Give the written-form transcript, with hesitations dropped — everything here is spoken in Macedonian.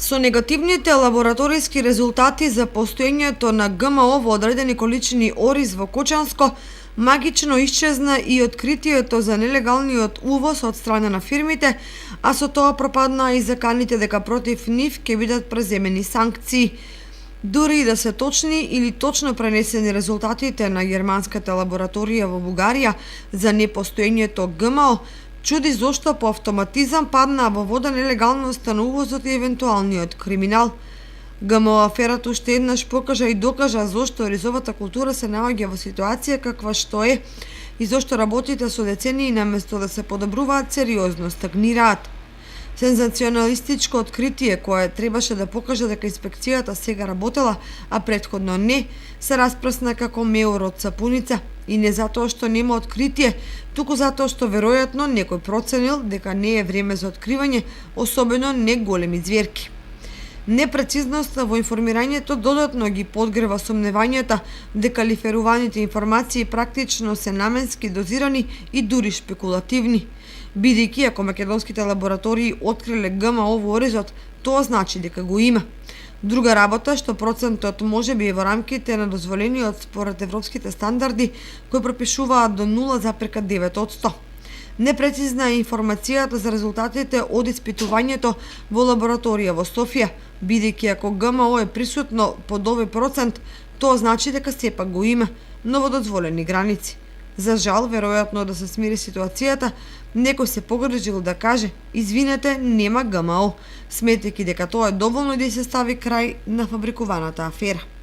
Со негативните лабораториски резултати за постоењето на ГМО во одредени количини ориз во Кочанско, магично исчезна и откритието за нелегалниот увоз од страна на фирмите, а со тоа пропаднаа и заканите дека против нив ќе бидат преземени санкции. Дури и да се точни или точно пренесени резултатите на германската лабораторија во Бугарија за непостоењето ГМО, чуди зошто по автоматизам паднаа во вода нелегалноста на увозот и евентуалниот криминал. ГМО аферата уште еднаш покажа и докажа зошто ризовата култура се наоѓа во ситуација каква што е и зошто работите со децении наместо да се подобруваат сериозно стагнираат. Сензационалистичко откритие кое требаше да покаже дека инспекцијата сега работела, а претходно не, се распрсна како меур од сапуница и не затоа што нема откритие, туку затоа што веројатно некој проценил дека не е време за откривање, особено не големи зверки. Непрецизноста во информирањето додатно ги подгрева сомневањата дека лиферуваните информации практично се наменски дозирани и дури шпекулативни. Бидејќи ако македонските лаборатории откриле ГМО во оризот, тоа значи дека го има. Друга работа што процентот може би е во рамките на дозволениот според европските стандарди кои пропишуваат до 0,9%. Непрецизна е информацијата за резултатите од испитувањето во лабораторија во Софија, бидејќи ако ГМО е присутно под овој процент, тоа значи дека сепак го има, но во дозволени граници. За жал, веројатно да се смири ситуацијата, некој се погрижил да каже: "Извинете, нема ГМО", сметајќи дека тоа е доволно да се стави крај на фабрикуваната афера.